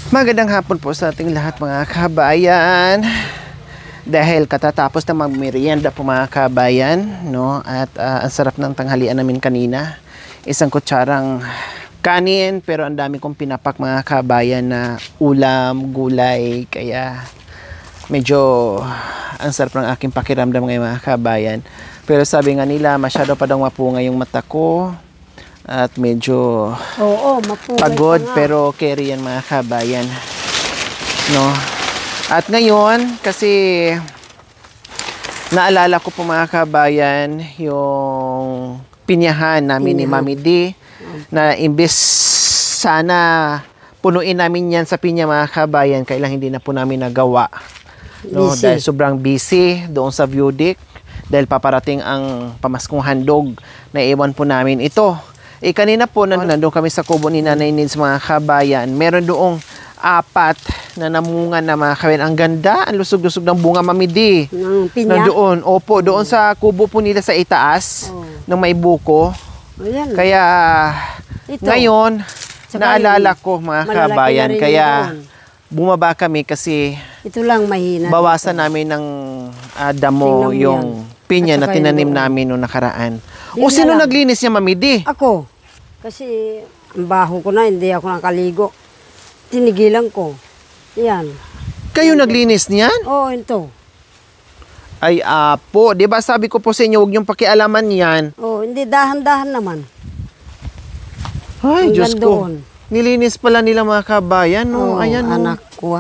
Magandang hapon po sa ating lahat mga kabayan. Dahil katatapos na magmerienda po mga kabayan, no? At ang sarap ng tanghalian namin kanina. Isang kutsarang kanin, pero ang dami kong pinapak mga kabayan na ulam, gulay. Kaya medyo ang sarap ng aking pakiramdam ngayon mga kabayan. Pero sabi nga nila, masyado pa daw mapunga yung mata ko. At medyo pagod, pero carry yan mga kabayan, no? At ngayon, kasi naalala ko po mga kabayan yung pinyahan namin ni Mami D, na imbes sana punuin namin yan sa pinya mga kabayan, kailang hindi na po namin nagawa, no? Dahil sobrang busy doon sa view deck, dahil paparating ang pamaskong handog na iwan po namin ito. Kanina po, nandun kami sa kubo ni Nanay Nids mga kabayan. Meron doong 4 na namunga na mga kabayan. Ang ganda, ang lusog-lusog ng bunga, Mami D. Pinya? Nandoon, opo, doon sa kubo po nila sa itaas, ng may buko. Kaya, ngayon, naalala ko mga kabayan. Kaya, bumaba kami kasi ito lang mahina. Bawasan namin ng damo yung pinya na tinanim namin noong nakaraan. O sino naglinis niya, Mami D? Ako. Kasi ang baho ko na, hindi ako nakaligo. Tinigilan ko. Yan. Kayo naglinis niyan? Oo, ito. Ay, apo. Di ba sabi ko po sa inyo, huwag niyong pakialaman yan. Oo, hindi. Dahan-dahan naman. Ay, Diyos ko. Nilinis pala nila mga kabayan. No? Ayan, anak ko.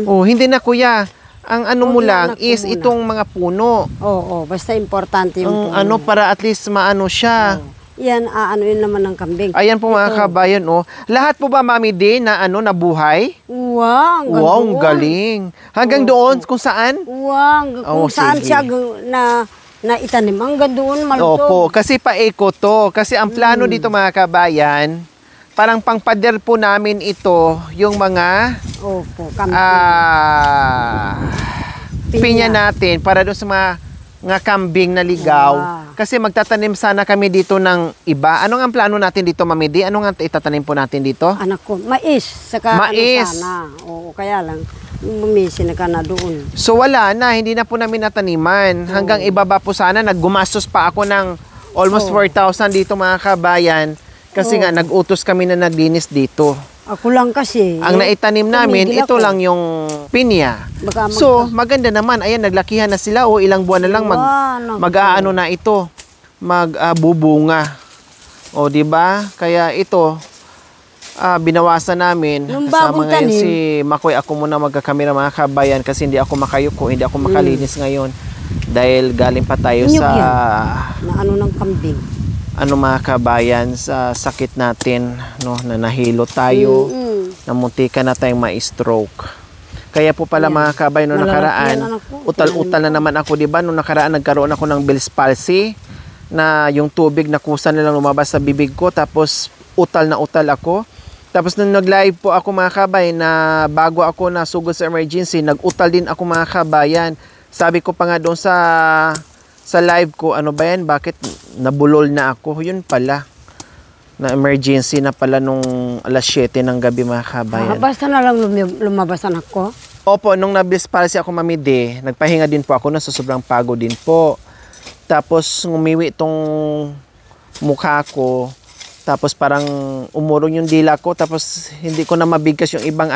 Oh, hindi na kuya. Ang ano mo lang is itong mga puno. Oo, basta importante yung puno. Para at least maano siya. Yan, yun naman ng kambing. Ayan po mga kabayan, oh. Lahat po ba, Mami D, na nabuhay? Wow, ang galing. Hanggang doon, kung saan? Wow, kung saan siya na itanim. Hanggang doon, malusog. Opo, kasi pa-eco to. Kasi ang plano dito mga kabayan, parang pangpader po namin ito, yung mga pinya natin para doon sa mga kambing na ligaw. Kasi magtatanim sana kami dito ng iba. Ano nga ang plano natin dito, Mami D? Ano nga itatanim po natin dito? Anak ko, mais. Saka mais. Sana. Oo, kaya lang, bumisin ka na doon. So wala na, hindi na po namin nataniman. Hanggang ibaba po sana, naggumastos pa ako ng almost 4,000 dito mga kabayan. Kasi nga, nag-utos kami na naglinis dito. Ako lang kasi. Ang naitanim namin, ito lang yung pinya. So, maganda naman. Ayan, naglakihan na sila. O, ilang buwan na lang mag-aano na ito. Magbubunga. O, diba? Kaya ito, binawasan namin. Kasama ngayon si Makoy. Ako muna magkakamera mga kabayan kasi hindi ako makayuko, hindi ako makalinis ngayon. Dahil galing pa tayo sa... Na ng kambing. Mga kabayan, sa sakit natin, no, na nahilo tayo, namuntika na tayong ma-stroke. Kaya po pala mga kabayan, noong nakaraan, utal-utal na naman ako, diba? Noong nakaraan, nagkaroon ako ng Bell's palsy, na yung tubig na kusa nilang lumabas sa bibig ko, tapos utal na utal ako. Tapos nung nag-live po ako mga kabayan, na bago ako nasugod sa emergency, nag-utal din ako mga kabayan. Sabi ko pa nga doon sa live ko, ano ba yan? Bakit nabulol na ako? Yun pala. Na emergency na pala nung alas 7 ng gabi mga kabayan. Basta na lang lumabas anak ko? Opo, nung na-Bell's palsy ako, Mami D, nagpahinga din po ako na sa sobrang pagod din po. Tapos ngumiwi itong mukha ko. Tapos parang umurong yung dila ko. Tapos hindi ko na mabigkas yung ibang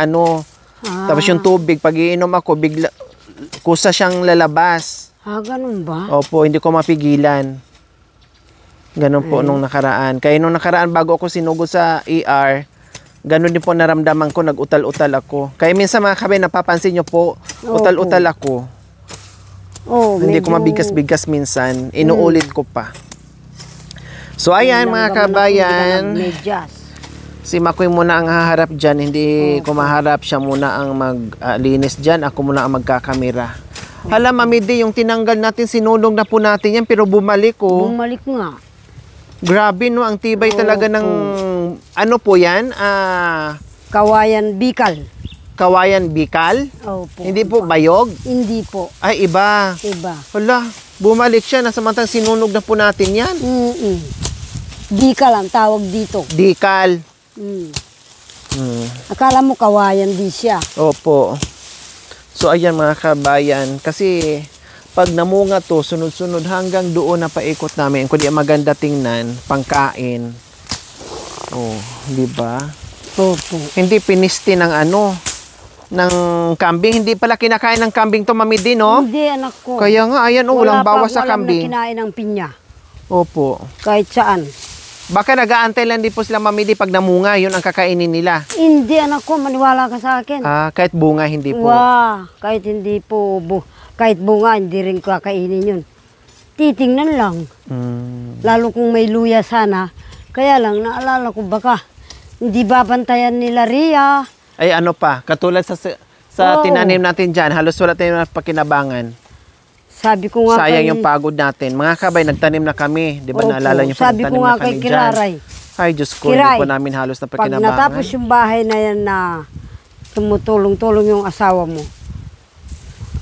Tapos yung tubig, pag iinom ako, bigla, kusa siyang lalabas. Ganun ba? Opo, hindi ko mapigilan. Ganun po nung nakaraan. Kaya nung nakaraan, bago ako sinugod sa ER, ganun din po naramdaman ko, nag-utal-utal ako. Kaya minsan mga kabayan, napapansin nyo po, utal-utal ako. Hindi ko mabigas-bigas minsan. Inuulit ko pa. So ayan mga kabayan, si Makoy muna ang haharap dyan. Hindi ko maharap, siya muna ang maglinis dyan. Ako muna ang magkakamera. Hala, Mami D, yung tinanggal natin, sinulong na po natin yan, pero bumalik Bumalik nga. Grabe, no? Ang tibay talaga ng, ano po yan? Kawayan Bicol. Kawayan Bicol? Opo. Hindi po bayog? Hindi po. Ay, iba. Iba. Hala, bumalik siya, nasamantang sinunog na po natin yan. Bicol ang tawag dito. Bicol. Akala mo kawayan din siya. Opo. So ayan mga kabayan, kasi pag namunga to, sunod-sunod hanggang doon na paikot namin. Kung di maganda tingnan, pangkain. Oh, di ba? Opo. Hindi pinisti ng ng kambing. Hindi pala kinakain ng kambing to, Mami Di, no? Hindi, anak ko. Kaya nga, ayan, walang bawas sa kambing. Wala na kinain ng pinya. Opo. Kahit saan. Baka nag-aantay lang din po sila, Mami Di, pag namunga, yun ang kakainin nila. Hindi, anak ko, maniwala ka sa akin. Kahit bunga, hindi po. Kahit hindi po, kahit bunga, hindi rin kakainin yun. Titingnan lang. Lalo kung may luya sana. Kaya lang, naalala ko baka, hindi babantayan nila Ria. Ay ano pa, katulad sa tinanim natin dyan, halos wala tayong pakinabangan. Sabi ko nga sayang yung pagod natin. Mga kabay, nagtanim na kami. Di ba naalala niyo po, sabi nagtanim ko nga na kami kay Kiraray. dyan. Ay, Diyos ko, hindi po namin halos na pakinabangan. Pag natapos yung bahay na yan na tumutulong-tulong yung asawa mo,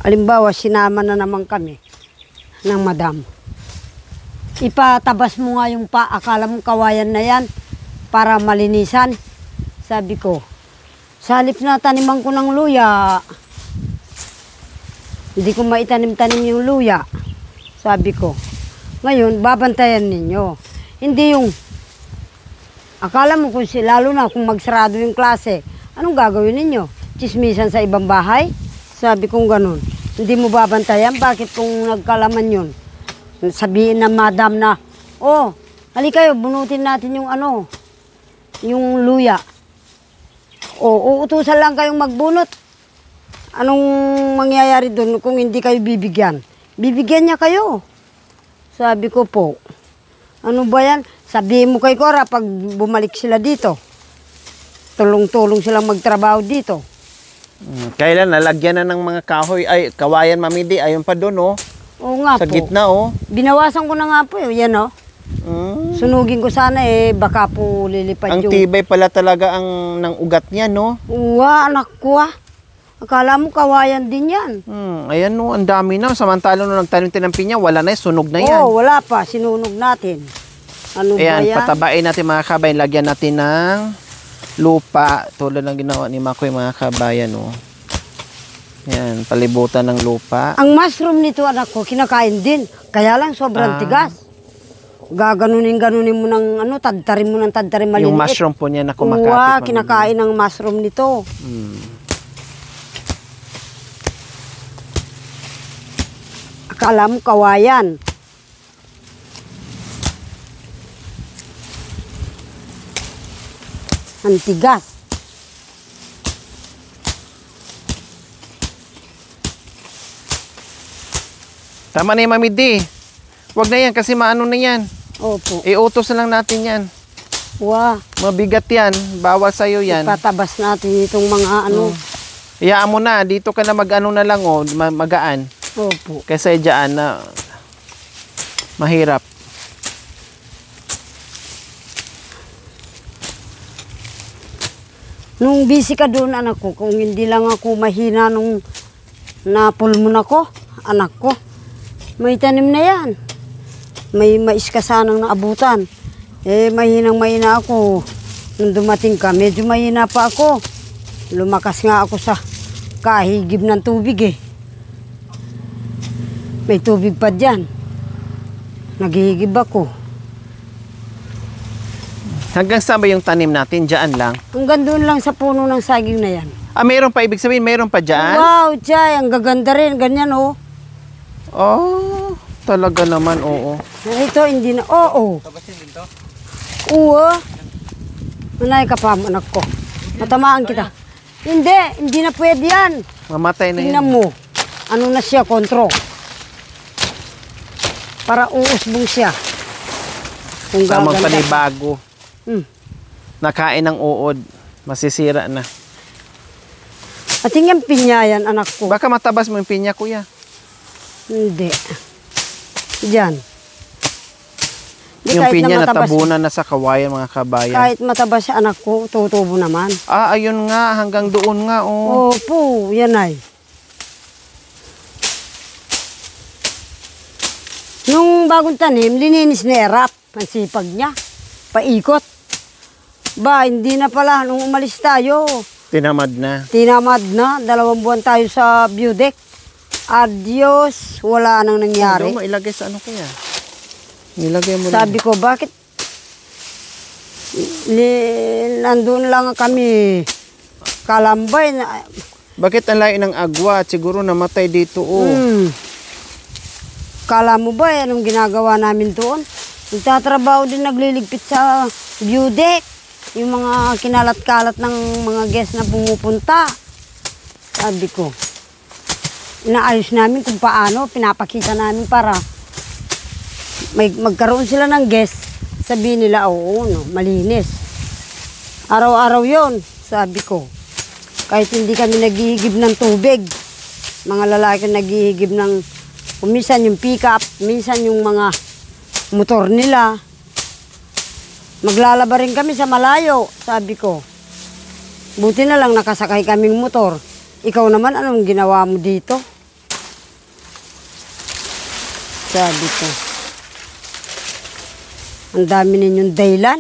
alimbawa, sinama na naman kami ng madam. Ipatabas mo nga yung akala mo kawayan na yan para malinisan. Sabi ko, sa halip na taniman ko ng luya, hindi ko maitanim-tanim yung luya. Sabi ko, ngayon, babantayan ninyo. Hindi yung, akala mo kung lalo na kung magsarado yung klase, anong gagawin ninyo? Chismisan sa ibang bahay? Sabi kong ganun. Hindi mo babantayan, bakit kung nagkalaman yun? Sabihin ng madam na, oh, halika kayo, bunutin natin yung yung luya. O, uutusan lang kayong magbunot. Anong mangyayari doon kung hindi kayo bibigyan? Bibigyan niya kayo. Sabi ko po, ano ba yan? Sabihin mo kay Cora pag bumalik sila dito. Tulong-tulong silang magtrabaho dito. Kailan nalagyan na ng mga kahoy, ay kawayan, Mami Di, ayun pa doon, oh. Oo nga sa po. Gitna, oh. Binawasan ko na nga po, yan, oh. Sunugin ko sana, baka po lilipad ang tibay pala talaga ng ugat niya, no? Uwa, anak ko, Akala mo kawayan din yan. Ayan, no, ang dami na. Samantalang nung nagtanim-tanim ng pinya, wala na, sunog na yan. Oo, wala pa, sinunog natin. Ano ayan, ba yan? patabain natin mga kabayan, lagyan natin ng lupa. Tulad ng ginawa ni Makoy, mga kabayan, no? Yan, palibutan ng lupa. Ang mushroom nito, anak ko, kinakain din. Kaya lang, sobrang tigas. Gaganunin mo ng tadtarin mo ng tadtarin maliliit. Yung mushroom po niya na kumakapit. Uwa, kinakain ng mushroom nito. Akala mo kawayan. Ang tigas. Tama na yung Mami Di. Huwag na yan kasi maano na yan. Opo. Iutos na lang natin yan. Uwa. Mabigat yan. Bawal sa'yo yan. Ipatabas natin itong mga Iyaan mo na. Dito ka na mag-ano na lang, oh, magaan. Opo. Kaysa dyan na mahirap. Nung busy ka doon, anak ko, kung hindi lang ako mahina nung napulmon ako, anak ko, may tanim na yan. May mais ka sanang naabutan. Mahinang-mahina ako. Nung dumating ka, medyo mahina pa ako. Lumakas nga ako sa kahigib ng tubig May tubig pa dyan. Naghihigib ako. Hanggang saan ba yung tanim natin? Diyan lang? Hanggang doon lang sa puno ng saging na yan. Meron pa. Ibig sabihin, meron pa dyan? Wow, Chay, ang gaganda rin. Ganyan, oh. Oh, talaga naman, oo. Ito, hindi na. Oo. Tabasin din to? Oo. Manay ka pa, anak ko. Matamaan kita. Hindi na pwede yan. Mamatay na Tingnan yan. mo. Ano na siya, kontro. Para uusbong siya. Kung Tamang gaganda. panibago. Nakain ng uod. Masisira na. At yung pinya yan, anak ko. Baka matabas mo yung pinya, kuya. Hindi. Diyan. Di, Yung kahit pinya na matabas- natabunan na sa kawayan, mga kabayan. Kahit matabas siya, anak ko, tutubo naman. Ayun nga. Hanggang doon nga, oh. Opo, yan ay. Nung bagong tanim, lininis ni Erap. Ang sipag niya. Paikot. Ba, hindi na pala. Nung umalis tayo, Tinamad na. tinamad na. 2 buwan tayo sa Budek. Adios. Wala nang nangyari. Ano, mailagay sa ano kaya? Nilagay mo Sabi ko, bakit? Nandun lang kami. Kalambay. Bakit ang layo ng agwat? Siguro namatay dito, oh. Kala mo ba, anong ginagawa namin doon? Nagtatrabaho din, nagliligpit sa Budek. Yung mga kinalat-kalat ng mga guest na pumupunta. Sabi ko, inaayos namin kung paano, pinapakita namin para magkaroon sila ng guest. Sabihin nila, oo, no, malinis. Araw-araw yon, sabi ko. Kahit hindi kami naghihigib ng tubig. Mga lalaki naghihigib ng, minsan yung pick-up, minsan yung mga motor nila. Maglalaba rin kami sa malayo, sabi ko. Buti na lang nakasakay kaming motor. Ikaw naman, anong ginawa mo dito? Sabi ko. Ang dami ninyong dahilan.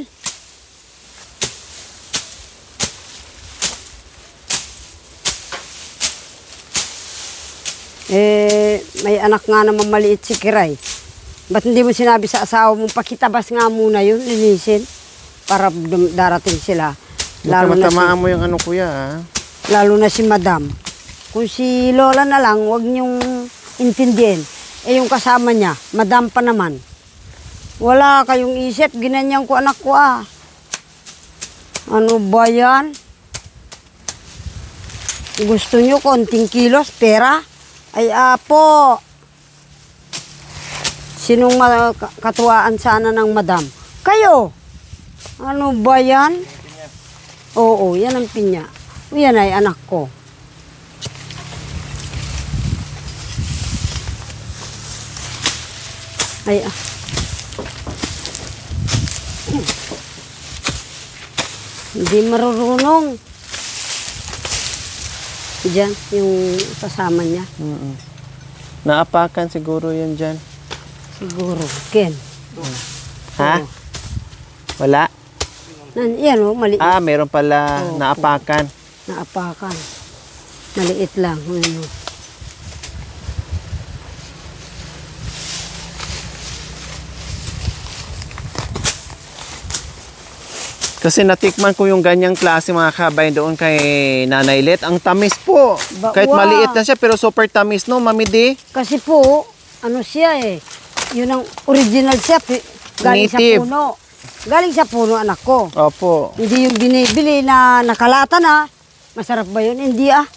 May anak nga naman maliit si Kiray. Ba't hindi mo sinabi sa asawa mo, pakitabas nga muna yun, linisin, para darating sila. Matamaan mo yung ano kuya, ha? Lalo na si Madam. Kung si Lola na lang, huwag niyong intindihin. Yung kasama niya, Madam pa naman. Wala kayong isip, ginanyan ko anak ko ah. Ano ba yan? Gusto niyo konting kilos, pera? Ay apo. Sinong katuwaan sana ng Madam? Kayo! Ano ba yan? Oo, yan ang pinya. Yan ay anak ko. Ay, hindi marurunong. Diyan, yung kasama niya. Naapakan siguro yun dyan. Siguro, Ken. Ha? Wala? Yan o, maliit. Meron pala naapakan. Naapakan. Maliit lang. Ano. Kasi natikman ko yung ganyang klase mga kabay doon kay Nanay Let. Ang tamis po. Kahit maliit na siya pero super tamis, no, Mami D? Kasi po, ano siya eh. Yun ang original siya. Galing Native. sa puno. Galing sa puno, anak ko. Opo. Hindi yung binibili na nakalata na. Masarap ba yun? Hindi ah.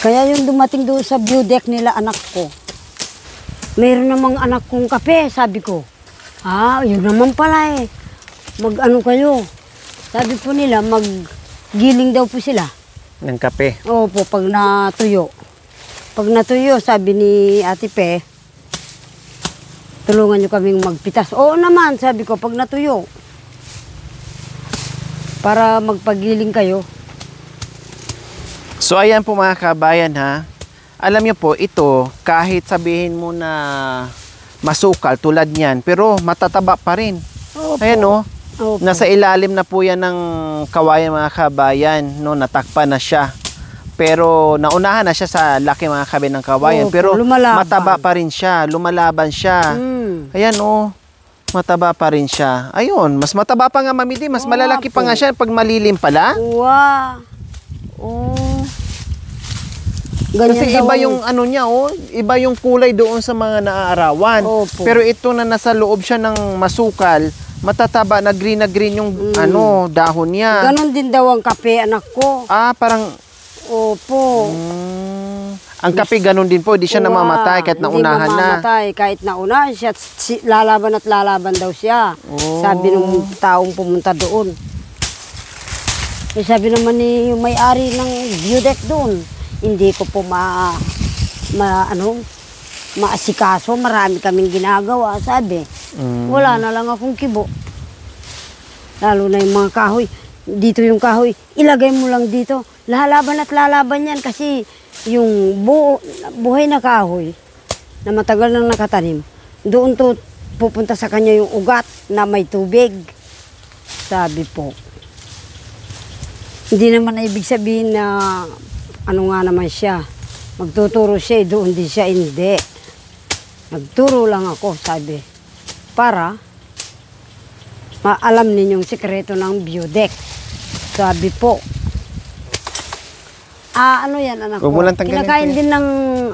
Kaya yung dumating doon sa view deck nila, anak ko. Mayroon namang anak kong kape, sabi ko. Yun naman pala eh. Mag-ano kayo. Sabi po nila, mag-giling daw po sila. Ng kape. Opo, pag natuyo. Pag natuyo, sabi ni Ate Pe, tulungan nyo kaming magpitas. Oo naman, sabi ko, pag natuyo. Para magpagiling kayo. So ayan po mga kabayan ha. Alam niyo po, ito, kahit sabihin mo na masukal tulad niyan, pero matataba pa rin. Opo. Ayan o. Opo. Nasa ilalim na po yan ng kawayan mga kabayan, no, natakpan na siya. Pero naunahan na siya sa laki mga kabayan ng kawayan. Opo, pero lumalaban. mataba pa rin siya, lumalaban siya. Ayan o, mataba pa rin siya. Ayun, mas mataba pa nga Mami D, mas malalaki pa nga siya pag malilim pala. Wow. Ganyan Kasi daw iba yung ano niya, iba yung kulay doon sa mga naaarawan. Opo. Pero ito na nasa loob siya ng masukal, matataba na green yung dahon niya. Ganon din daw ang kape, anak ko. Parang Opo. ang kape ganun din po, hindi siya namamatay kahit naunahan na. Hindi mamamatay kahit naunahan siya. Lalaban at lalaban daw siya. Sabi nung taong pumunta doon. Sabi naman ni yung may-ari ng view deck doon, hindi ko po maasikaso, marami kaming ginagawa, sabi. Wala na lang akong kibo. Lalo na yung mga kahoy. Dito yung kahoy, ilagay mo lang dito. Lalaban at lalaban yan kasi yung buhay na kahoy na matagal nang nakatanim, doon to pupunta sa kanya yung ugat na may tubig. Sabi po. Hindi naman na ibig sabihin na ano nga naman siya. Magtuturo siya, doon din siya, hindi. Nagturo lang ako, sabi. Para maalam ninyong sikreto ng Biodex. Sabi po. Ano yan, anak ko? Huwag mo lang tanggalin, Kinakain kuya. din ng,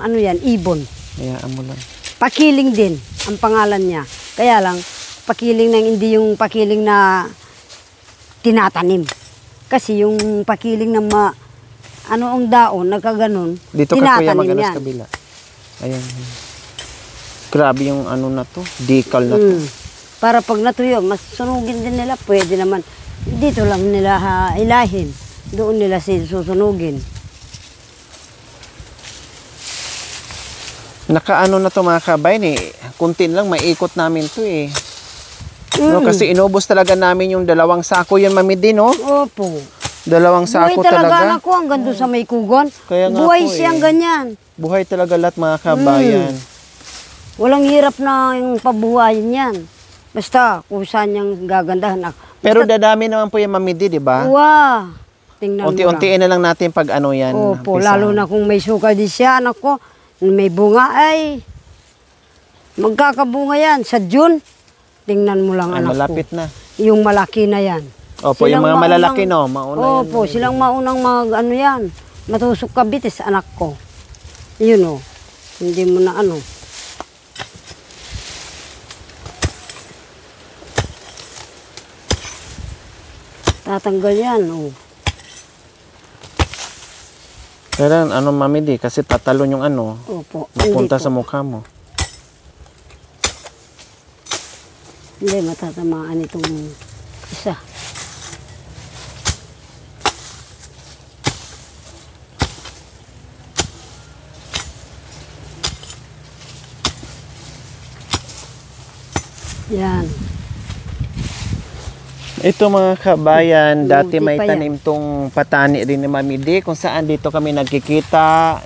ano yan, ibon. Hayaan mo lang. Pakiling din, ang pangalan niya. Kaya lang, pakiling ng hindi yung pakiling na tinatanim. Kasi yung pakiling na ano ang daon, nagkaganon, Dito ka kuya tinatanim magano yan. sa kabila. Ayan. Grabe yung ano na to, decal na to. Para pag natuyo, mas sunugin din nila, pwede naman. Dito lang nila ilahin. Doon nila susunugin. Nakaano na to mga kabayan eh. Kuntin lang, maikot namin to eh. No, kasi inubos talaga namin yung 2 sako yun, Mami Di, no? Opo. 2 sako Buhay talaga, talaga. anak ko, hanggang doon sa may kugon. Kaya nga Buhay po, siyang eh. ganyan. Buhay talaga lahat mga kabayan. Walang hirap na yung pabuhayin yan. Basta kung saan niyang gagandahan. Pero dadami naman po yung Mami Di, di ba? Wow! Tingnan mo lang. Unti-untiin na lang natin pag ano yan. Opo, umpisa. lalo na kung may suka din siya, anak ko. May bunga ay magkakabunga yan sa June. Tingnan mo lang, Ay, anak malapit ko. na. Yung malaki na yan. Opo, yung Silang mga malalaki, maunang- no? Mauna yan. Opo, silang maunang ano yan. Matusok kabitis, anak ko. Yun o. Hindi mo na ano. Tatanggal yan, o. Kailan, ano, Mami Di, kasi tatalon yung ano, Opo. mapunta Hindi sa po. mukha mo. Hindi, matatamaan itong isa. Yan. Ito mga kabayan, dati Munti may pa yan. tanim tong patani rin ni Mami Di, kung saan dito kami nagkikita,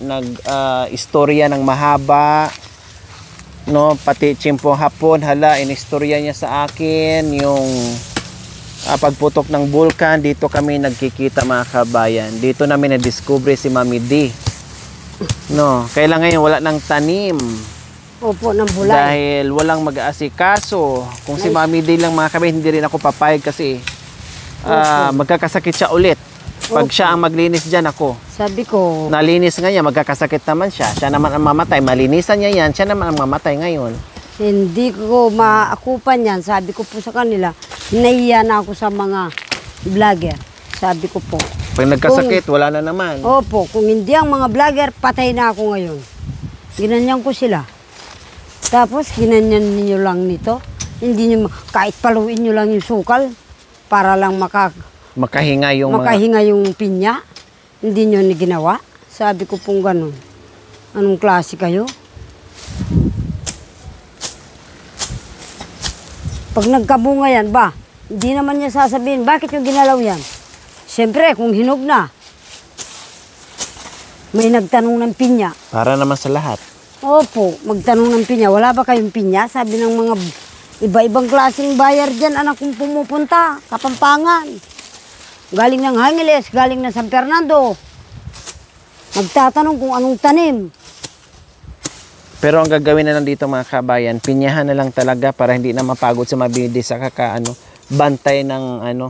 istorya ng mahaba, no, pati tsimpong hapon, hala, inistorya niya sa akin, yung pagputok ng bulkan, dito kami nagkikita mga kabayan. Dito namin na-discover si Mami Di. No, kailan ngayon wala nang tanim. Opo, ng bulay. Dahil walang mag-aasikaso. Kung si Mami Di lang mga kabayan, hindi rin ako papayag kasi magkakasakit siya ulit. Pag Opo. siya ang maglinis dyan, ako. Sabi ko, Nalinis nga niya, magkakasakit naman siya. Siya naman ang mamatay. Malinisan niya yan, siya naman ang mamatay ngayon. hindi ko maakupan yan. Sabi ko po sa kanila, nahiya na ako sa mga vlogger. Sabi ko po. Pag nagkasakit, wala na naman. Opo, kung hindi ang mga vlogger, patay na ako ngayon. Ginanyan ko sila. Tapos, ginanyan ninyo lang nito. Hindi nyo, kahit paluin nyo lang yung sukal, para lang Makahinga yung mga... makahinga yung pinya. Hindi nyo ni ginawa. Sabi ko pong ganun. Anong klase kayo? Pag nagkabunga yan, ba, hindi naman niya sasabihin, bakit yung ginalaw yan? Siyempre, kung hinog na, may nagtanong ng pinya. Para naman sa lahat. Opo, magtanong ng pinya. Wala ba kayong pinya? Sabi ng mga iba-ibang klaseng bayar dyan, anak kong pumupunta, Kapampangan. Galing ng Angeles, galing ng San Fernando. Magtatanong kung anong tanim. Pero ang gagawin na lang dito mga kabayan, pinyahan na lang talaga para hindi na mapagod sa mabidi sa bantay ng ano.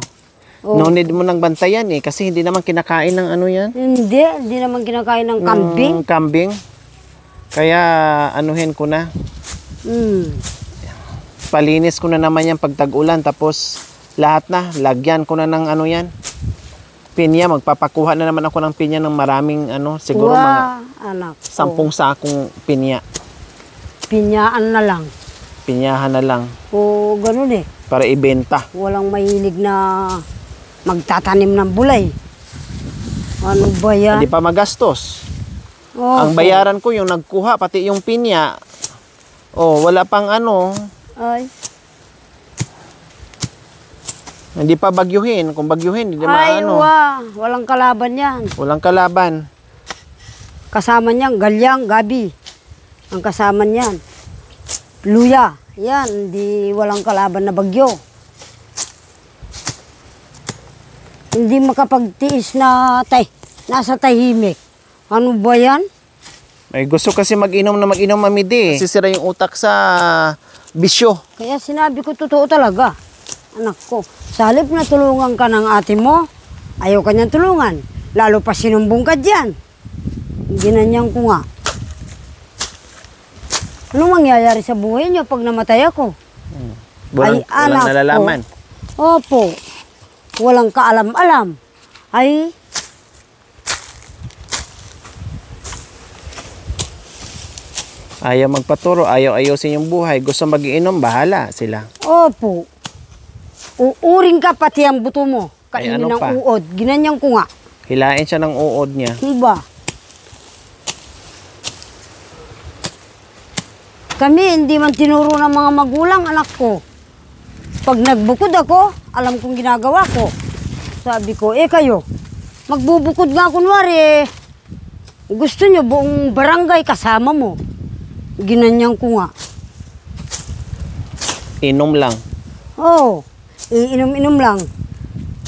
Oh. No need mo nang bantayan eh, kasi hindi naman kinakain ng ano yan. Hindi naman kinakain ng kambing. Ng kambing. Kaya anuhin ko na. Palinis ko na naman yan pag tag-ulan, tapos lahat na, lagyan ko na ng ano yan. Pinya, magpapakuha na naman ako ng pinya ng maraming ano, siguro mga Anak ko. 10 sakong pinya. Pinyaan na lang. Pinyahan na lang O ganun eh. para ibenta. Walang mahilig na magtatanim ng bulay. Ano ba yan? Hindi pa magastos. Opo. Ang bayaran ko yung nagkuha, pati yung pinya. Oh, wala pang ano. Ay. Hindi pa bagyuhin. Kung bagyuhin, hindi Ay, maano. walang kalaban yan. Walang kalaban. Kasama niyan, galyang, gabi. Ang kasama niyan. Luya. Yan, hindi walang kalaban na bagyo. Hindi makapagtiis na nasa tahimik. Ano ba yan? May gusto kasi mag-inom na mag-inom, Mami D. Sisira yung utak sa bisyo. Kaya sinabi ko totoo talaga. Anak ko, sa halip na tulungan ka ng ate mo, ayaw ka niyang tulungan. Lalo pa sinumbong ka dyan. Ginanyan ko nga. Anong mangyayari sa buhay niyo pag namatay ako? Walang nalalaman. Opo. Walang kaalam-alam. Ay, ayaw magpaturo, ayaw ayusin yung buhay. Gusto mag-iinom, bahala sila. opo. Uuring ka pati ang buto mo. Ay, Kainin ano ng pa? uod. Ginanyan ko nga. Hilain siya ng uod niya. Diba? Kami, hindi man tinuro ng mga magulang, anak ko. Pag nagbukod ako, alam kong ginagawa ko. Sabi ko, kayo, magbubukod nga kunwari, gusto nyo buong barangay kasama mo. Ginanyan ko nga. Inom lang. Oo, iinom-inom lang.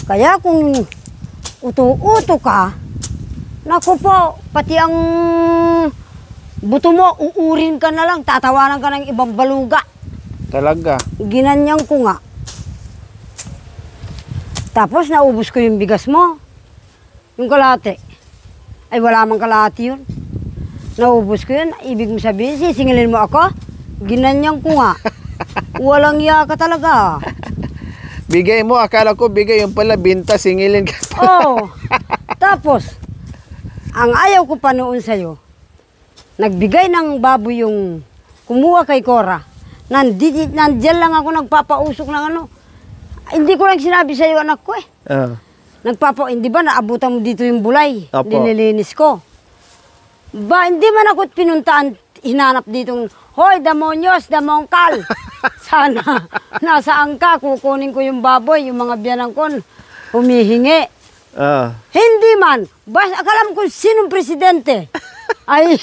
Kaya kung uto-uto ka, naku po, pati ang buto mo, uurin ka na lang, tatawanan ka ng ibang baluga. Talaga. Ginanyan ko nga. Tapos naubos ko yung bigas mo. Yung kalahati. Ay wala mang kalahati yun. Naubos ko yun. Ibig mo sabihin, sisingilin mo ako? Ginanyan ko nga. Walang iya ka talaga. Bigay mo, akala ko bigay yung pala, binta, singilin ka. Oo. Tapos, ang ayaw ko pa noon sa'yo, nagbigay ng baboy yung kumuha kay Cora. Nandiyan lang ako nagpapausok ng ano. Hindi ko lang sinabi sa'yo, anak ko eh. Hindi ba naabutan mo dito yung bulay? Opo. Dinilinis ko. Ba, hindi man ako pinuntaan, hinanap ditong, hoy, damonyos, damongkal. Sana, nasaan ka? Kukunin ko yung baboy, yung mga biyanang ko, humihingi. Hindi man. Basta, akala mo kung sinong presidente. Ay,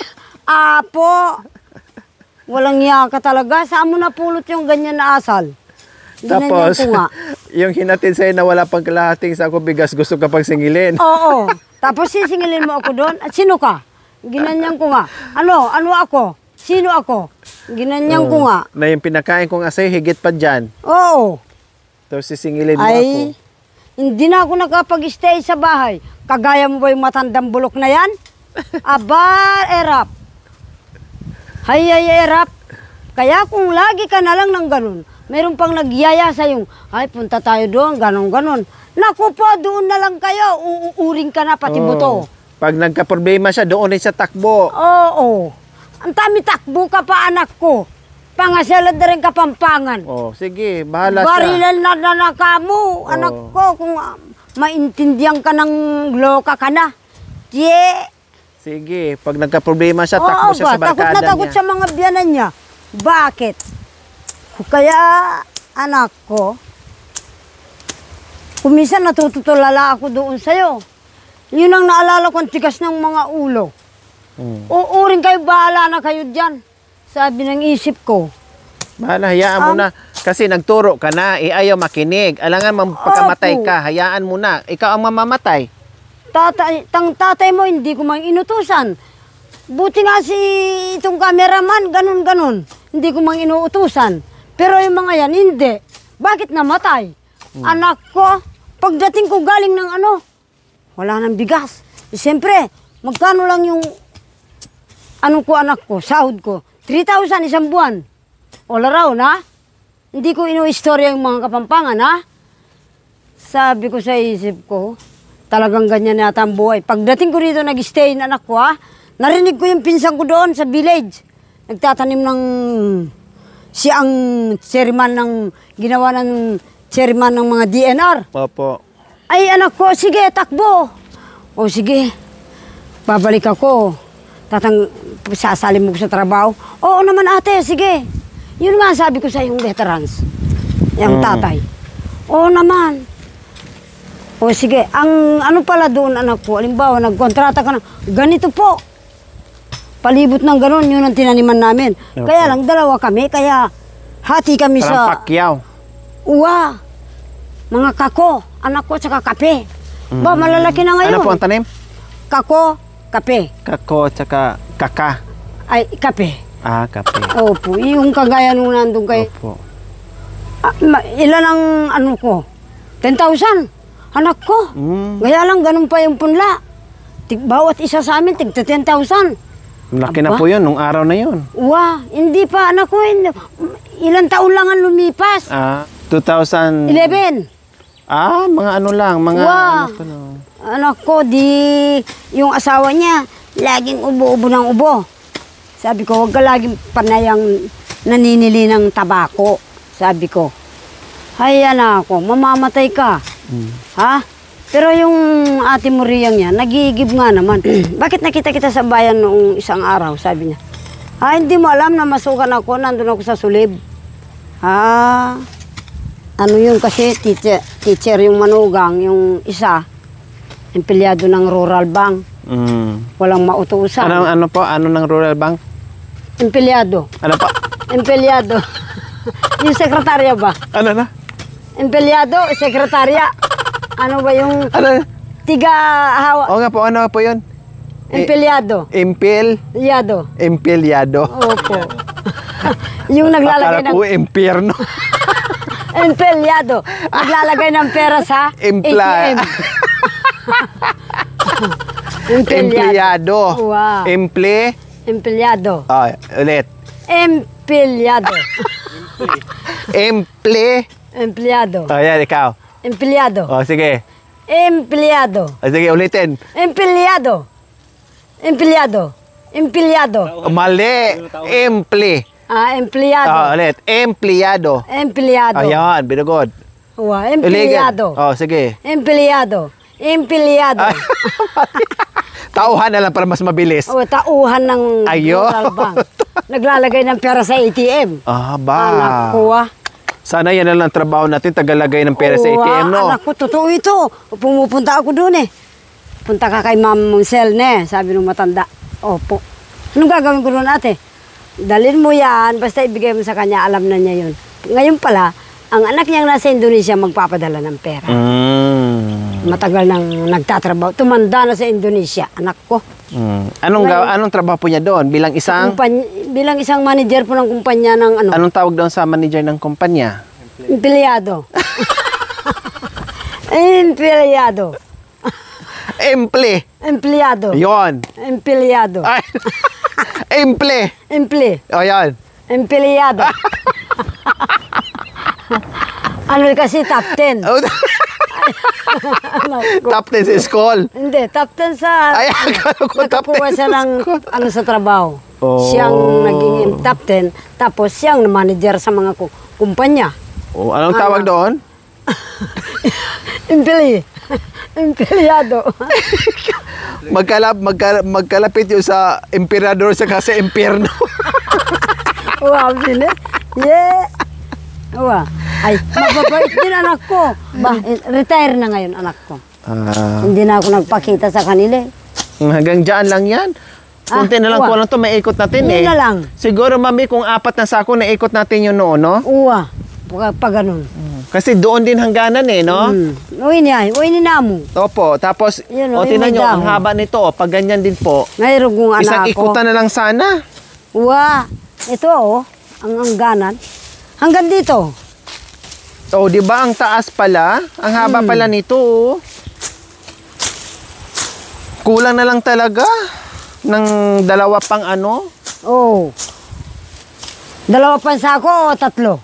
apo. Walang iya ka talaga. Saan mo napulot yung ganyan na asal? Tapos, yung hinatid sa'yo na wala pang kalahating sako bigas, gusto ka pang singilin. Oo. Tapos sisingilin mo ako doon. At sino ka? Ginanyan ko nga. Ano ako? Sino ako? Ginanyan ko nga. Na yung pinakain ko nga sa'yo, higit pa dyan. Oo. Tapos sisingilin mo ako. Hindi na ako nakapag-stay sa bahay. Kagaya mo ba yung matandang bulok na yan? Aba, erap. Hay, erap. Kaya kung lagi ka na lang ng ganun, mayroon pang nagyaya sa yung, ay, punta tayo doon, ganon. Naku po, doon na lang kayo. Uuring ka na pati buto. Pag nagka-problema siya, doon rin sa takbo. Oo. Ang tami takbo ka pa, anak ko. Pangasalad na rin kapampangan. Sige, bahala siya. Barilan na kamo, anak ko, kung maintindihan ka ng loka ka na. Sige, pag nagka-problema siya, takbo siya sa barkada niya. Takot sa mga biyanan niya. Bakit? Kaya, anak ko, kuminsan natutulala ako doon sa'yo. Yun ang naalala ko, ang tigas ng mga ulo. Uuring kayo, bahala na kayo dyan. Sabi ng isip ko. Bahala, hayaan mo na. Kasi nagturo ka na, ayaw makinig. Alangan, pagkamatay ka, hayaan mo na. Ikaw ang mamamatay. Tatay mo, hindi ko mang inutusan. Buti nga si itong cameraman, ganun. Hindi ko mang inuutusan. Pero yung mga yan, hindi. Bakit namatay? Anak ko, pagdating ko galing ng wala nang bigas. Siyempre, magkano lang yung anak ko, sahod ko? 3,000 isang buwan. All around, ha? Hindi ko inu-istorya yung mga kapampangan, ha? Sabi ko sa isip ko, talagang ganyan yata ang buhay. Pagdating ko rito, nag-stay na anak ko, ha? Narinig ko yung pinsan ko doon sa village. Nagtatanim ng ang chairman ng ginawa ng chairman ng mga DNR. Opo. Ay anak ko, sige, takbo. O sige, babalik ako. Sasali mo ko sa trabaho. Oo naman ate, sige. Yun nga sabi ko sa yung veterans. Yung tatay. Oo naman. O sige, ang ano pala doon anak ko, halimbawa nagkontrata ka na, ganito po. Palibot ng gano'n, yun ang tinaniman namin. Okay. Kaya lang, dalawa kami, kaya Hati kami Parang sa pakyaw. uwa. Mga kako, anak ko, tsaka kape. Ba, malalaki na ngayon. Ano po ang tanim? Kako, kape. Kako, tsaka kaka. Ay, kape. Ah, kape. Opo, yung kagaya nung nandun kay... Opo. Ilan ang ano ko? 10,000. Anak ko. Gaya lang, ganun pa yung punla. Bawat isa sa amin, tigta 10,000. Laki na po yun, nung araw na yun. Wow, hindi pa, anak ko. Ilang taon lang ang lumipas. 2011. 11. Mga ano lang, mga Wow. ano to lang. Anak ko, yung asawa niya, laging ubo-ubo ng ubo. Sabi ko, huwag ka laging panayang naninili ng tabako. Sabi ko, haya na ako, mamamatay ka. Ha? Pero yung ate Muriyang niya, nagigib nga naman. Bakit nakita kita sa bayan noong isang araw? Sabi niya, hindi mo alam na masukan ako, nandun ako sa sulib. Ano yun kasi, teacher yung manugang, yung isa, empleyado ng Rural Bank. Walang mautusan. Ano po? Ano ng Rural Bank? Empleyado. Ano po? Empleyado. Yung sekretarya ba? Ano na? Empleyado, sekretarya. Ano ba yung Ano? tiga-hawa? Oo nga po, ano po yun? Empleyado. Empleyado. Opo. Yung naglalagay Akala ng... ko impyerno. Empleyado. Naglalagay ng pera sa ATM. Empleyado. Wow. Empleyado. Ulit. Empleyado. Empleyado. Yan, ikaw. Empleyado. Sige. Empleyado. Sige, ulitin. Empleyado. Mali. Empleyado. Ulit. Empleyado. Ayan, binugod. Wow, empleyado. Sige. Empleyado. Tauhan na lang para mas mabilis. Tauhan ng Ayo. Rural Bank. Naglalagay ng pera sa ATM. Ba. Anak ko, Sana yan na lang trabaho natin, tagalagay ng pera sa ATM, no? Anak ko, totoo ito. Pumupunta ako doon Punta ka kay Ma'am Selne, sabi nung matanda. Opo. Anong gagawin ko doon, ate? Dalhin mo yan, basta ibigay mo sa kanya, alam na niya yun. Ngayon pala, ang anak niyang nasa Indonesia magpapadala ng pera. Matagal nang nagtatrabaho. Tumanda na sa Indonesia, anak ko. Anong trabaho po niya doon? Bilang isang manager po ng kumpanya ng ano? Anong tawag doon sa manager ng kumpanya? Empleyado. Empleyado. Empleyado. Yon. Empleyado. Ay. Emple. Yan. Empleyado. Ano kasi top 10. Top 10 sa school. Hindi, top 10 sa... Ay, akala ko top 10 nakakuha siya ng sa trabaho. Oh. Siyang naging top 10, tapos siyang manager sa mga kumpanya. Anong tawag doon? Empleyado. Magkalapit yun sa emperador sa kasi impyerno. Wow, bilis. Yeah. Wow. Ay, mababait din anak ko. Retire na ngayon anak ko. Hindi na ako nagpakita sa kanila. Hanggang dyan lang yan. Kunti na lang po lang ito, maikot natin Hindi na lang. Siguro, mami, kung 4 na sako, naikot natin yun noon, no? Uwa. Pag ganun. Kasi doon din hangganan no? Uy na mo. Opo, tapos, Yun, tinan nyo, may ang haba nito, pag ganyan din po, Mayroon kong anak isang ko. ikutan na lang sana. Uwa. Ito ang hangganan. Hanggang dito. Di ba ang taas pala? Ang haba pala nito, Kulang na lang talaga ng 2 pang ano. Dalawa pang sako o 3?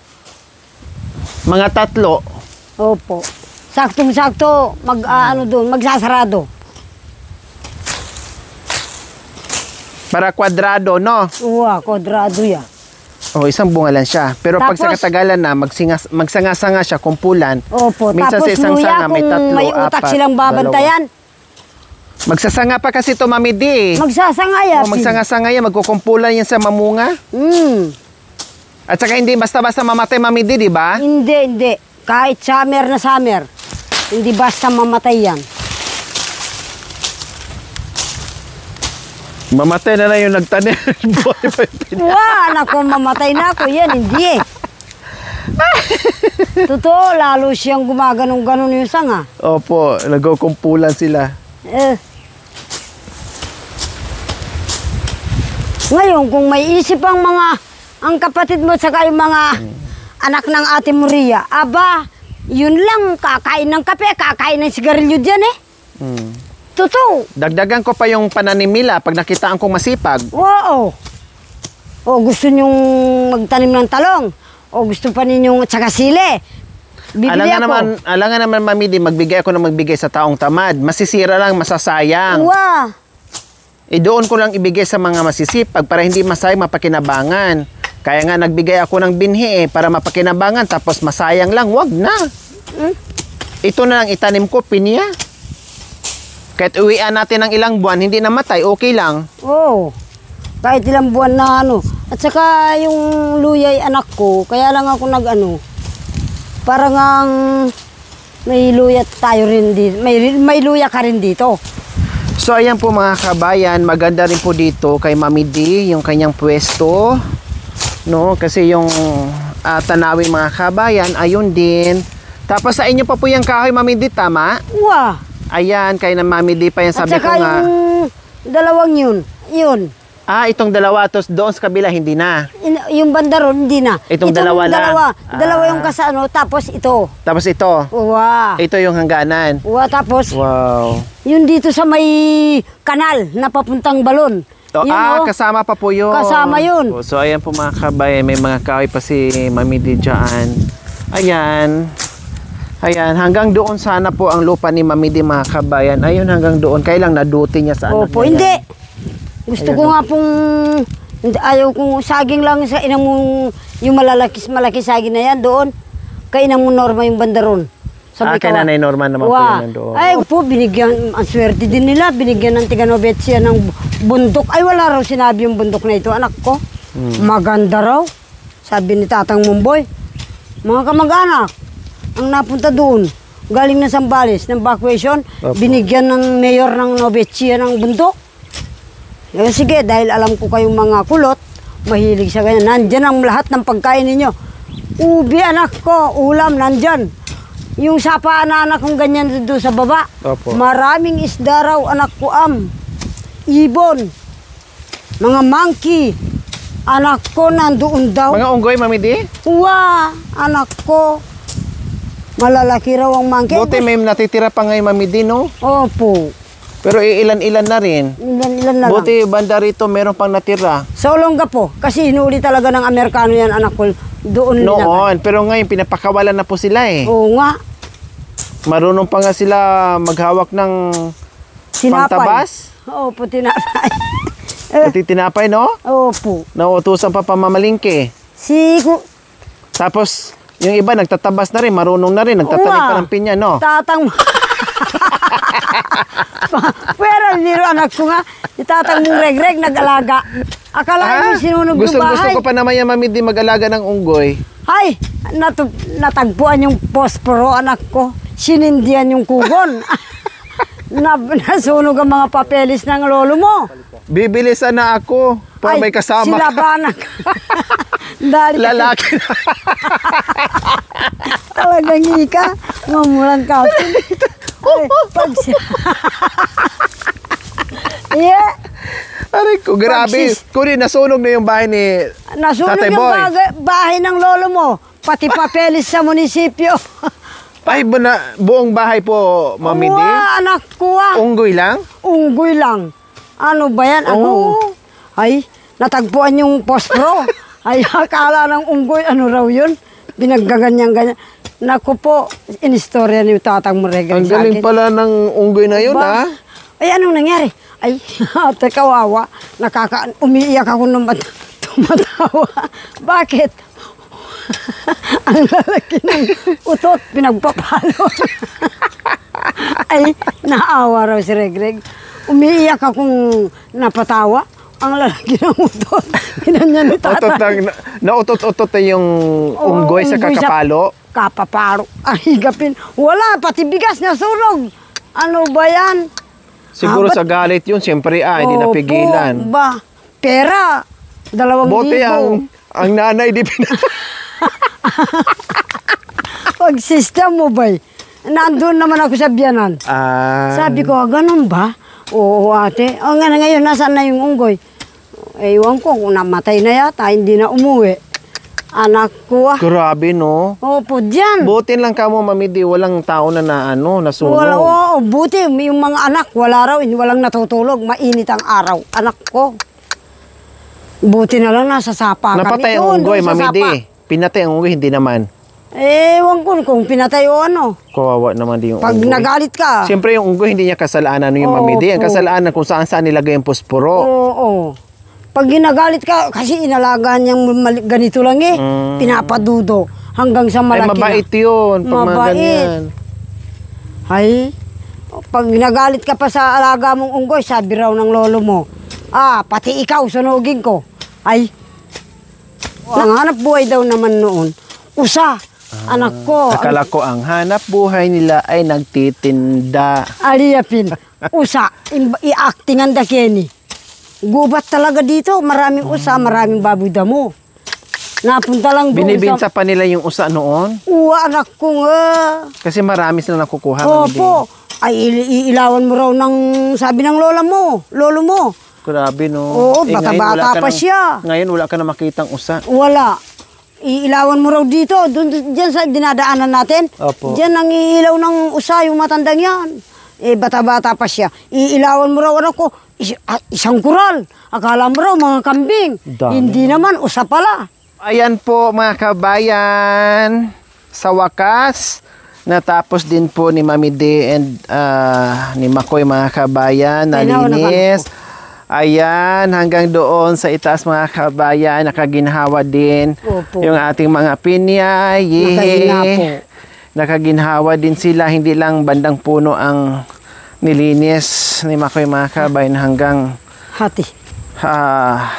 Mga 3. Opo. Saktong-sakto, magsasarado. Para kwadrado, no? Uwa, kwadrado yan. Isang bunga lang siya. Pero pag sa Tapos- katagalan na, magsanga-sanga siya, kumpulan. Opo, Minsan tapos sa isang luya sanga, may kung 3, may utak 4, silang babantayan. Magsasanga pa kasi ito, Mami D. Magsasangaya. Magsanga-sanga yan, magkukumpulan yan sa mamunga. At saka hindi basta-basta mamatay, Mami D, di ba? Hindi. Kahit summer na summer. Hindi basta mamatay yan. Mamatay na lang yung nagtanim. Anak ko, mamatay na ako. Yan, hindi Totoo, lalo siyang gumaganong-ganon yung sanga. Opo, nagkukumpulan sila. Ngayon, kung may isip ang kapatid mo saka yung mga anak ng Ate Maria, aba, yun lang, kakain ng kape, kakain ng sigarilyo dyan eh. Totoo. Dagdagan ko pa yung pananim nila pag nakitaan kong masipag. Oo. O gusto nyong magtanim ng talong, o gusto pa ninyong tsaka sili. Bibili ako. Alangan naman, Mami Di, magbigay ako ng magbigay sa taong tamad. Masisira lang, masasayang. Wow. Doon ko lang ibigay sa mga masisipag para hindi masayang, mapakinabangan. Kaya nga nagbigay ako ng binhi para mapakinabangan, tapos masayang lang, wag na. Ito na lang itanim ko, pinya. Kahit uwian natin ng ilang buwan, hindi namatay, okay lang. Oo. Kahit ilang buwan na ano. At saka yung luyay anak ko, kaya lang ako parang ang may luya tayo rin dito. May luya ka rin dito. So ayan po mga kabayan, maganda rin po dito kay Mami D, yung kanyang pwesto. No, kasi yung tanawin mga kabayan, ayun din. Tapos sa inyo pa po yung kahoy, Mami D, tama? Wow. Ayan, kay na Mami D pa yan, sabi at ko saka nga. yung dalawang yun. Itong dalawa, tapos doon sa kabila, hindi na. Yung banda ron, hindi na. Itong dalawa lang. Dalawa yung kasano, tapos ito. Tapos ito. Wow. Ito yung hangganan. Wow, tapos Wow. yun dito sa may kanal na papuntang balon. Yun, kasama pa po yun. Kasama yun. So, ayan po mga kabayan, may mga kahoy pa si Mami D dyan. Ayan. Ayan, hanggang doon sana po ang lupa ni Mami D mga kabayan. Ayun, hanggang doon. Kailang naduti niya sa anak Opo, niya. hindi. Gusto ko nga pong, ayaw kong saging lang sa inang mong, yung malaki saging na yan doon. Kay inang mong Norma yung bandaron. Kay Nanay Norma naman po yun doon. Ay po, binigyan, ang swerte din nila, binigyan ng Tiganobetsia ng bundok. Ay wala raw sinabi yung bundok na ito, anak ko. Maganda raw, sabi ni Tatang Mumboy. Mga kamag-anak, ang napunta doon, galing na Sambales, ng vacation, binigyan ng mayor ng Novetsia ng bundok. Sige, dahil alam ko kayong mga kulot, mahilig sa ganyan. Nandyan ang lahat ng pagkain ninyo. Ubi, anak ko, ulam, nandyan. Yung sapa na anak kong ganyan doon sa baba. Opo. Maraming isda raw, anak ko, ibon, mga monkey. Anak ko, nandoon daw. Mga unggoy, Mami D? Anak ko. Malalaki raw ang monkey. Buti may natitira pa ngayon, Mami D, no? Opo. Pero ilan-ilan na rin. Ilan na lang. Buti banda rito meron pang natira. Sa Olongapo, kasi hinuli talaga ng Amerikano yan, anak ko. Doon Noon, pero ngayon pinapakawalan na po sila eh. Oo nga. Marunong pa nga sila maghawak ng pangtabas. Opo, tinapay. Pati tinapay, no? Opo. Nauutusan pa pamamalingke. Tapos, yung iba nagtatabas na rin, marunong na rin, nagtatanim pa ng pinya, no? Tatang pero niro anak ko nga, itatang mong regreg nag-alaga. Akala mo sinunog yung bahay. Gusto ko pa naman yung Mami D mag-alaga ng unggoy. Ay, natagpuan yung posporo anak ko. Sinindihan yung kugon. Nasunog ang mga papeles ng lolo mo. Bibili sana ako para may kasama. Sila ba anak? Lalaki na. Talagang ika. Mamurang kapin. Yeah. Aray ko, grabe. Kuri, nasunog na yung bahay ni Nasunog Tatay yung Boy. bahay ng lolo mo. Pati papeles sa munisipyo. Ay, buong bahay po, Mami D? Anak ko Unggoy lang? Unggoy lang. Ano ba yan? Ay, natagpuan yung pospro. Ay, akala ng unggoy, ano raw yun? Binaggaganyan-ganyan. Naku po, inistorya ni Tatang Murega. Ang galing pala ng unggoy na yun, ha? Ay, anong nangyari? Ay, ate kawawa. Umiiyak ako nung tumatawa. Bakit? Ang lalaki ng utot, pinagpapalo. Ay, naawa raw si Regreg. Umiiyak akong napatawa. Ang lalaki ng utot. Pinanyan ni Tatay. Nautot-utot na yung unggoy sa kakapalo? Kapaparo. Ay, higapin. Wala, pati bigas na sunog. Ano ba yan? Siguro sa galit yun, siyempre hindi napigilan. Pera. 2,000. Buti ang nanay di Pag system mo ba? Nandun naman ako sa biyanan. Sabi ko, ganun ba? Oo, ate. O nga na ngayon, nasaan na yung unggoy? Ewan ko, kung namatay na yata, hindi na umuwi. Anak ko Grabe, no? Opo, dyan. Butin lang ka mo, Mami D, walang tao na nasunog. Oo, buti. Yung mga anak, wala raw, walang natutulog. Mainit ang araw. Anak ko. Buti na lang nasa sapa kami. Napatay ang unggoy, Mami D. Pinatay ang unggoy, hindi naman. Ewan ko kung pinatay o ano. Kawawa naman din yung Pag unggoy. nagalit ka. Siyempre yung unggoy, hindi niya kasalanan yung Mami D. Ang kasalanan kung saan nilagay yung posporo. Oo. Pag ginagalit ka, kasi inalagaan niyang ganito lang eh. Pinapadudo hanggang sa Ay, malaki mabait na. yun. Pag mga ganyan. Ay, pag nagalit ka pa sa alaga mong unggoy, sabi raw ng lolo mo, pati ikaw, sunugin ko. Ay, ang hanap buhay daw naman noon, usa, anak ko. Akala ko ang hanap buhay nila ay nagtitinda. Aliyapin, usa, i-actingan da Kenny. Gubat talaga dito, maraming usa, maraming baboy damo. Napunta lang doon Binibinsa pa nila yung usa noon? Anak ko nga. Kasi marami sila nakukuha. Opo. Ay, iilawan mo raw ng, sabi ng lolo mo. Grabe, no? Oo, bata-bata pa siya. Ngayon, wala ka na makitang usa. Wala. Iilawan mo raw dito, dyan sa dinadaanan natin. Opo. Dyan ang iilaw ng usa, yung matandang yan. Bata-bata pa siya. Iilawan mo raw, anak ko, isang kural. Akala mo raw, mga kambing. Dami. Hindi naman, usa pala. Ayan po, mga kabayan. Sa wakas, natapos din po ni Mami D and ni Makoy, mga kabayan. Nalinis. Ayan, hanggang doon sa itaas, mga kabayan. Nakaginhawa din. Opo. Yung ating mga pinya. Nakaginhawa din sila. Hindi lang bandang puno ang nilinis ni Makoy, mga kabayan, hanggang Hati.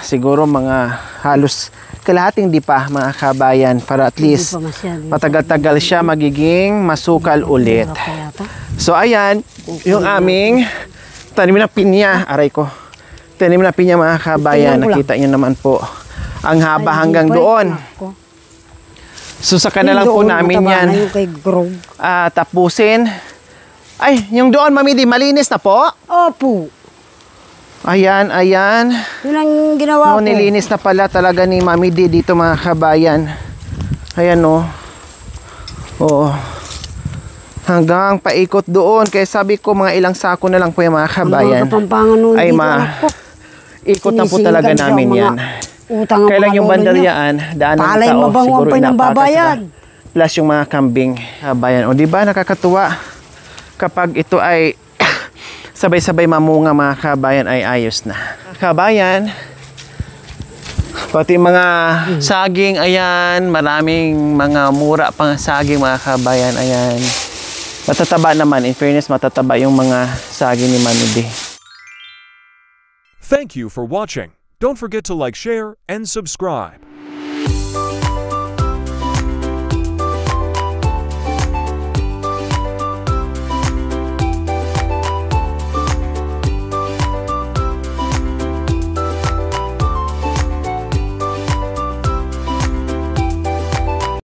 siguro mga halos kalahating di pa, mga kabayan, para at least matagal-tagal siya magiging masukal ulit. So ayan, yung aming tanim na pinya, aray ko. Tanim na pinya, mga kabayan, nakita niyo naman po. Ang haba hanggang doon. So saka na lang po namin yan tapusin. Ay, yung doon, Mami D, malinis na po? Opo. Ayan. Yun ang ginawa ko. Nilinis na pala talaga ni Mami D dito, mga kabayan. Ayan, no. Oo. Hanggang paikot doon. Kaya sabi ko, mga ilang sako na lang po yung mga kabayan. Ay, ikot na po talaga namin yan. Kailan yung bandaryaan, daan ng tao, siguro inapakas. Plus yung mga kambing, kabayan. O, diba, nakakatuwa. Kapag ito ay sabay-sabay mamunga, mga kabayan, ay ayos na. Kabayan, pati mga saging, ayan, maraming mga mura pang saging, mga kabayan, ayan. Matataba naman, in fairness, matataba yung mga saging ni Mami D. Thank you for watching. Don't forget to like, share, and subscribe.